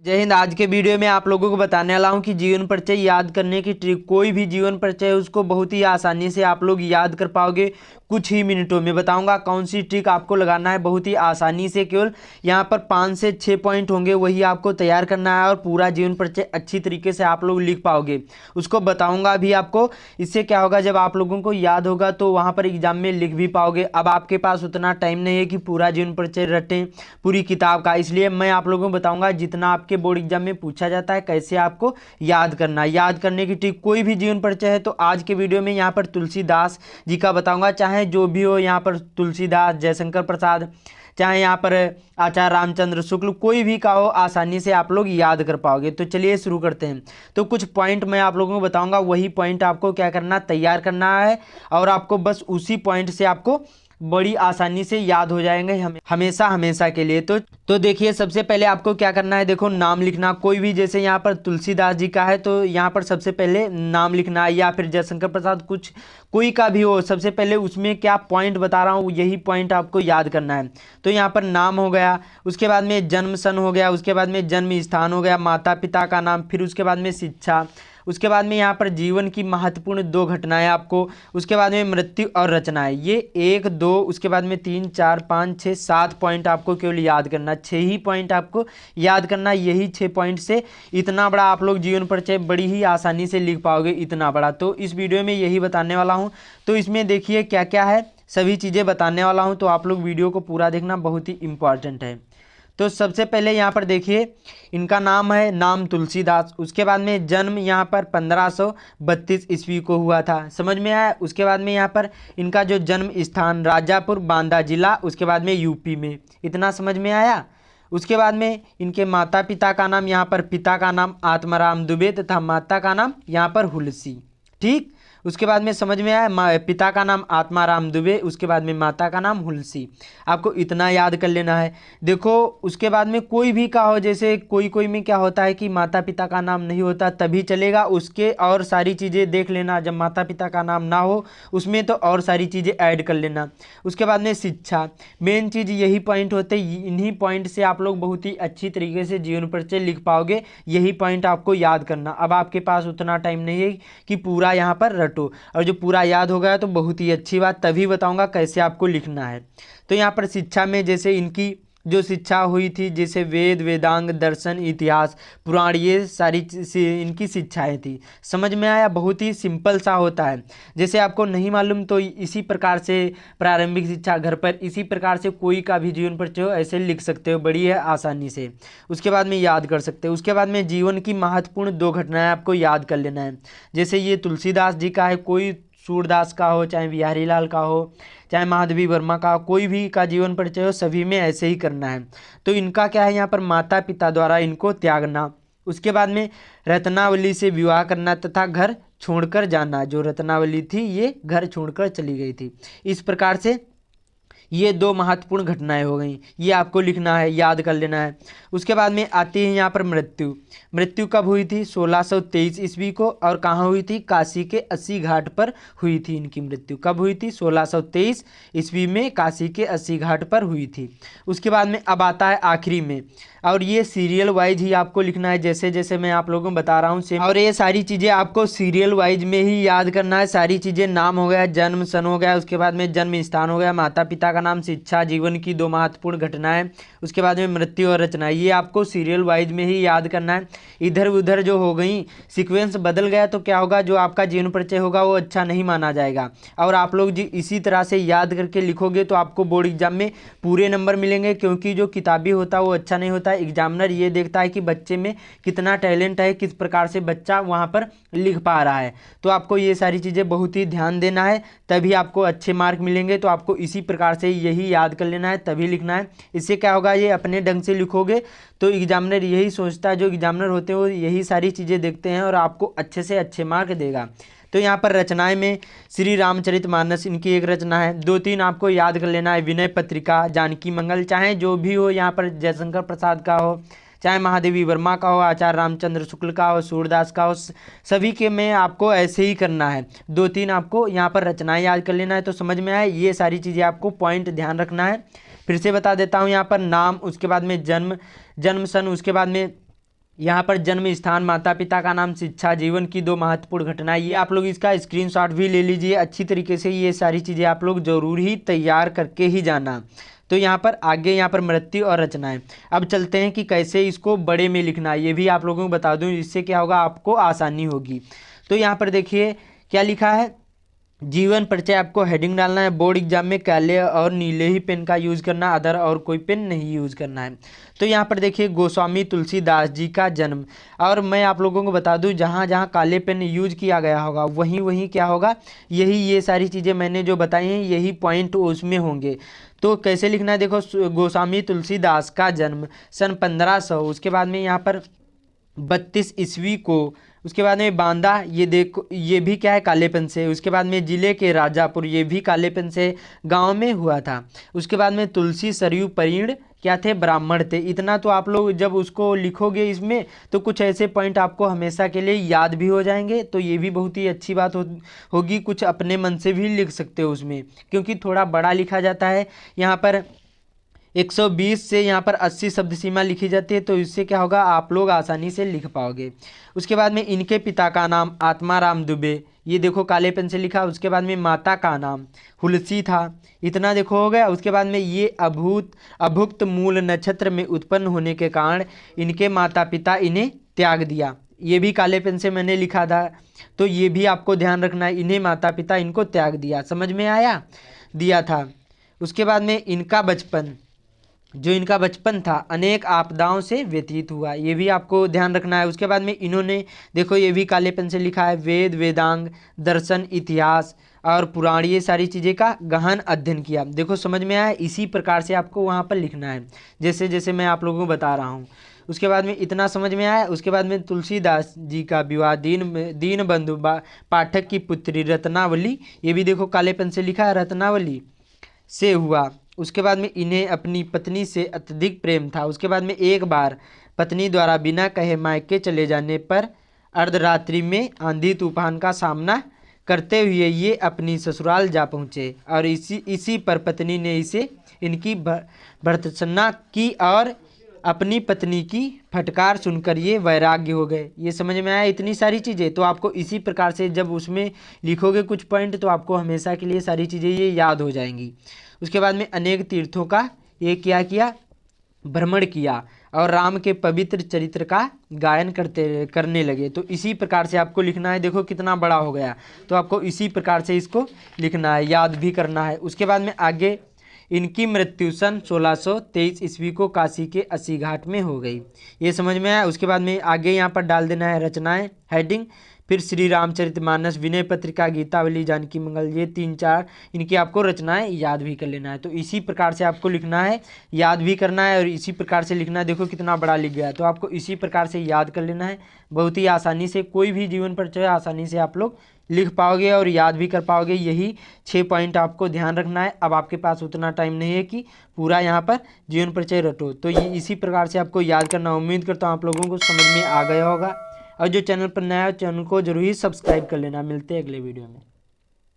जय हिंद। आज के वीडियो में आप लोगों को बताने वाला हूं कि जीवन परिचय याद करने की ट्रिक। कोई भी जीवन परिचय है उसको बहुत ही आसानी से आप लोग याद कर पाओगे। कुछ ही मिनटों में बताऊंगा कौन सी ट्रिक आपको लगाना है बहुत ही आसानी से। केवल यहाँ पर 5 से 6 पॉइंट होंगे, वही आपको तैयार करना है और पूरा जीवन परिचय अच्छी तरीके से आप लोग लिख पाओगे। उसको बताऊंगा भी आपको। इससे क्या होगा, जब आप लोगों को याद होगा तो वहाँ पर एग्जाम में लिख भी पाओगे। अब आपके पास उतना टाइम नहीं है कि पूरा जीवन परिचय रटें पूरी किताब का, इसलिए मैं आप लोगों को बताऊंगा जितना आपके बोर्ड एग्जाम में पूछा जाता है कैसे आपको याद करना है। याद करने की ट्रिक कोई भी जीवन परिचय है तो आज के वीडियो में यहाँ पर तुलसीदास जी का बताऊंगा। चाहे जो भी हो, यहाँ पर तुलसीदास, जयशंकर प्रसाद, चाहे यहाँ पर आचार्य रामचंद्र शुक्ल, कोई भी का हो, आसानी से आप लोग याद कर पाओगे। तो चलिए शुरू करते हैं। तो कुछ पॉइंट मैं आप लोगों को बताऊंगा, वही पॉइंट आपको क्या करना, तैयार करना है और आपको बस उसी पॉइंट से आपको बड़ी आसानी से याद हो जाएंगे हमेशा हमेशा के लिए। तो देखिए, सबसे पहले आपको क्या करना है, देखो नाम लिखना। कोई भी, जैसे यहाँ पर तुलसीदास जी का है तो यहाँ पर सबसे पहले नाम लिखना है, या फिर जयशंकर प्रसाद, कुछ कोई का भी हो, सबसे पहले उसमें क्या पॉइंट बता रहा हूँ यही पॉइंट आपको याद करना है। तो यहाँ पर नाम हो गया, उसके बाद में जन्म सन हो गया, उसके बाद में जन्म स्थान हो गया, माता पिता का नाम, फिर उसके बाद में शिक्षा, उसके बाद में यहाँ पर जीवन की महत्वपूर्ण 2 घटनाएं आपको, उसके बाद में मृत्यु और रचनाएं। ये 1 2, उसके बाद में 3 4 5 6 7 पॉइंट आपको केवल याद करना। 6 ही पॉइंट आपको याद करना। यही 6 पॉइंट से इतना बड़ा आप लोग जीवन परिचय बड़ी ही आसानी से लिख पाओगे, इतना बड़ा। तो इस वीडियो में यही बताने वाला हूँ। तो इसमें देखिए क्या क्या है, सभी चीज़ें बताने वाला हूँ, तो आप लोग वीडियो को पूरा देखना, बहुत ही इंपॉर्टेंट है। तो सबसे पहले यहाँ पर देखिए, इनका नाम है, नाम तुलसीदास। उसके बाद में जन्म यहाँ पर 1532 ईस्वी को हुआ था, समझ में आया। उसके बाद में यहाँ पर इनका जो जन्म स्थान राजापुर बांदा जिला, उसके बाद में यूपी में, इतना समझ में आया। उसके बाद में इनके माता पिता का नाम, यहाँ पर पिता का नाम आत्माराम दुबे तथा माता का नाम यहाँ पर हुलसी। ठीक, उसके बाद में समझ में आया, पिता का नाम आत्माराम दुबे, उसके बाद में माता का नाम हुलसी। आपको इतना याद कर लेना है। देखो उसके बाद में कोई भी का हो, जैसे कोई कोई में क्या होता है कि माता पिता का नाम नहीं होता तभी चलेगा, उसके और सारी चीज़ें देख लेना। जब माता पिता का नाम ना हो उसमें तो और सारी चीज़ें ऐड कर लेना। उसके बाद में शिक्षा, मेन चीज़ यही पॉइंट होते हैं। इन्हीं पॉइंट से आप लोग बहुत ही अच्छी तरीके से जीवन परिचय लिख पाओगे। यही पॉइंट आपको याद करना। अब आपके पास उतना टाइम नहीं है कि पूरा यहाँ पर रटो, और जो पूरा याद हो गया तो बहुत ही अच्छी बात। तभी बताऊंगा कैसे आपको लिखना है। तो यहाँ पर शिक्षा में जैसे इनकी जो शिक्षा हुई थी, जैसे वेद, वेदांग, दर्शन, इतिहास, पुराण, ये सारी इनकी शिक्षाएं थी। समझ में आया। बहुत ही सिंपल सा होता है। जैसे आपको नहीं मालूम तो इसी प्रकार से प्रारंभिक शिक्षा घर पर, इसी प्रकार से कोई का भी जीवन परिचय हो ऐसे लिख सकते हो, बड़ी है आसानी से। उसके बाद में याद कर सकते हो। उसके बाद में जीवन की महत्वपूर्ण 2 घटनाएं आपको याद कर लेना है। जैसे ये तुलसीदास जी का है, कोई सूरदास का हो, चाहे बिहारी लाल का हो, चाहे माधवी वर्मा का, कोई भी का जीवन परिचय हो, सभी में ऐसे ही करना है। तो इनका क्या है, यहाँ पर माता पिता द्वारा इनको त्यागना। उसके बाद में रत्नावली से विवाह करना तथा घर छोड़कर जाना। जो रत्नावली थी ये घर छोड़कर चली गई थी। इस प्रकार से ये 2 महत्वपूर्ण घटनाएं हो गई, ये आपको लिखना है, याद कर लेना है। उसके बाद में आती है यहाँ पर मृत्यु। मृत्यु कब हुई थी, 1623 ईस्वी को, और कहाँ हुई थी, काशी के 80 घाट पर हुई थी। इनकी मृत्यु कब हुई थी, 1623 ईस्वी में काशी के 80 घाट पर हुई थी। उसके बाद में अब आता है आखिरी में, और ये सीरियल वाइज ही आपको लिखना है, जैसे जैसे मैं आप लोगों को बता रहा हूँ सेम। और ये सारी चीज़ें आपको सीरियल वाइज में ही याद करना है। सारी चीज़ें, नाम हो गया, जन्म सन हो गया, उसके बाद में जन्म स्थान हो गया, माता पिता का नाम, शिक्षा, जीवन की 2 महत्वपूर्ण घटनाएं, उसके बाद में मृत्यु और रचना, ये आपको सीरियल वाइज में ही याद करना है। इधर उधर जो हो गई, सीक्वेंस बदल गया तो क्या होगा, जो आपका जीवन परिचय होगा वो अच्छा नहीं माना जाएगा। और आप लोग जी इसी तरह से याद करके लिखोगे तो आपको बोर्ड एग्जाम में पूरे नंबर मिलेंगे, क्योंकि जो किताबी होता है वो अच्छा नहीं होता। एग्जामिनर ये देखता है कि बच्चे में कितना टैलेंट है, किस प्रकार से बच्चा वहाँ पर लिख पा रहा है। तो आपको ये सारी चीज़ें बहुत ही ध्यान देना है, तभी आपको अच्छे मार्क मिलेंगे। तो आपको इसी प्रकार से यही याद कर लेना है, तभी लिखना है। इससे क्या होगा, ये अपने ढंग से लिखोगे तो एग्जामिनर यही सोचता है, जो एग्जामिनर होते हैं वो यही सारी चीज़ें देखते हैं और आपको अच्छे से अच्छे मार्क देगा। तो यहाँ पर रचनाएं में श्री रामचरितमानस इनकी एक रचना है। 2-3 आपको याद कर लेना है, विनय पत्रिका, जानकी मंगल, चाहे जो भी हो, यहाँ पर जयशंकर प्रसाद का हो, चाहे महादेवी वर्मा का हो, आचार्य रामचंद्र शुक्ल का हो, सूरदास का हो, सभी के में आपको ऐसे ही करना है। 2-3 आपको यहाँ पर रचनाएं याद कर लेना है। तो समझ में आए, ये सारी चीज़ें आपको पॉइंट ध्यान रखना है। फिर से बता देता हूँ, यहाँ पर नाम, उसके बाद में जन्म सन, उसके बाद में यहाँ पर जन्म स्थान, माता पिता का नाम, शिक्षा, जीवन की 2 महत्वपूर्ण घटनाएं, ये आप लोग इसका स्क्रीनशॉट भी ले लीजिए अच्छी तरीके से। ये सारी चीज़ें आप लोग जरूर ही तैयार करके ही जाना। तो यहाँ पर आगे यहाँ पर मृत्यु और रचनाएं। अब चलते हैं कि कैसे इसको बड़े में लिखना है, ये भी आप लोगों को बता दूं, इससे क्या होगा आपको आसानी होगी। तो यहाँ पर देखिए क्या लिखा है, जीवन परिचय आपको हेडिंग डालना है। बोर्ड एग्जाम में काले और नीले ही पेन का यूज़ करना, अदर और कोई पेन नहीं यूज़ करना है। तो यहाँ पर देखिए गोस्वामी तुलसीदास जी का जन्म, और मैं आप लोगों को बता दूं जहाँ जहाँ काले पेन यूज किया गया होगा वहीं वहीं क्या होगा, यही ये सारी चीज़ें मैंने जो बताई हैं यही पॉइंट उसमें होंगे। तो कैसे लिखना है देखो, गोस्वामी तुलसीदास का जन्म सन 1500, उसके बाद में यहाँ पर 32 ईस्वी को, उसके बाद में बांदा, ये देखो ये भी क्या है काले पेन से। उसके बाद में जिले के राजापुर, ये भी काले पेन से गांव में हुआ था। उसके बाद में तुलसी सरयू परिण क्या थे, ब्राह्मण थे। इतना तो आप लोग जब उसको लिखोगे इसमें तो कुछ ऐसे पॉइंट आपको हमेशा के लिए याद भी हो जाएंगे। तो ये भी बहुत ही अच्छी बात होगी। कुछ अपने मन से भी लिख सकते हो उसमें, क्योंकि थोड़ा बड़ा लिखा जाता है। यहाँ पर 120 से यहाँ पर 80 शब्द सीमा लिखी जाती है, तो इससे क्या होगा आप लोग आसानी से लिख पाओगे। उसके बाद में इनके पिता का नाम आत्माराम दुबे, ये देखो काले पेन से लिखा। उसके बाद में माता का नाम हुलसी था, इतना देखो हो गया। उसके बाद में ये अभुक्त मूल नक्षत्र में उत्पन्न होने के कारण इनके माता पिता इन्हें त्याग दिया, ये भी काले पेन से मैंने लिखा था। तो ये भी आपको ध्यान रखना है, इन्हें माता पिता इनको त्याग दिया, समझ में आया, दिया था। उसके बाद में इनका बचपन, जो इनका बचपन था अनेक आपदाओं से व्यतीत हुआ, ये भी आपको ध्यान रखना है। उसके बाद में इन्होंने देखो ये भी काले पेन से लिखा है, वेद वेदांग दर्शन इतिहास और पुराण, ये सारी चीज़ें का गहन अध्ययन किया। देखो समझ में आया, इसी प्रकार से आपको वहाँ पर लिखना है जैसे जैसे मैं आप लोगों को बता रहा हूँ। उसके बाद में इतना समझ में आया। उसके बाद में तुलसीदास जी का विवाह दीन बंधु पाठक की पुत्री रत्नावली, ये भी देखो काले पेन से लिखा है, रत्नावली से हुआ। उसके बाद में इन्हें अपनी पत्नी से अत्यधिक प्रेम था। उसके बाद में एक बार पत्नी द्वारा बिना कहे मायके चले जाने पर अर्धरात्रि में आंधी तूफान का सामना करते हुए ये अपनी ससुराल जा पहुँचे, और इसी पर पत्नी ने इनकी भर्त्सना की और अपनी पत्नी की फटकार सुनकर ये वैराग्य हो गए। ये समझ में आया इतनी सारी चीज़ें। तो आपको इसी प्रकार से जब उसमें लिखोगे कुछ पॉइंट तो आपको हमेशा के लिए सारी चीज़ें ये याद हो जाएंगी। उसके बाद में अनेक तीर्थों का ये क्या किया, भ्रमण किया, और राम के पवित्र चरित्र का गायन करने लगे। तो इसी प्रकार से आपको लिखना है। देखो कितना बड़ा हो गया, तो आपको इसी प्रकार से इसको लिखना है, याद भी करना है। उसके बाद में आगे इनकी मृत्यु सन 1623 ईस्वी को काशी के अस्सी घाट में हो गई, ये समझ में आया। उसके बाद में आगे यहाँ पर डाल देना है रचनाएं हेडिंग, फिर श्री रामचरितमानस, विनय पत्रिका, गीतावली, जानकी मंगल, ये 3-4 इनकी आपको रचनाएं याद भी कर लेना है। तो इसी प्रकार से आपको लिखना है, याद भी करना है और इसी प्रकार से लिखना है। देखो कितना बड़ा लिख गया, तो आपको इसी प्रकार से याद कर लेना है। बहुत ही आसानी से कोई भी जीवन परिचय आसानी से आप लोग लिख पाओगे और याद भी कर पाओगे। यही 6 पॉइंट आपको ध्यान रखना है। अब आपके पास उतना टाइम नहीं है कि पूरा यहाँ पर जीवन परिचय रटो, तो ये इसी प्रकार से आपको याद करना। उम्मीद करता हूँ आप लोगों को समझ में आ गया होगा, और जो चैनल पर नया है चैनल को जरूर ही सब्सक्राइब कर लेना। मिलते हैं अगले वीडियो में।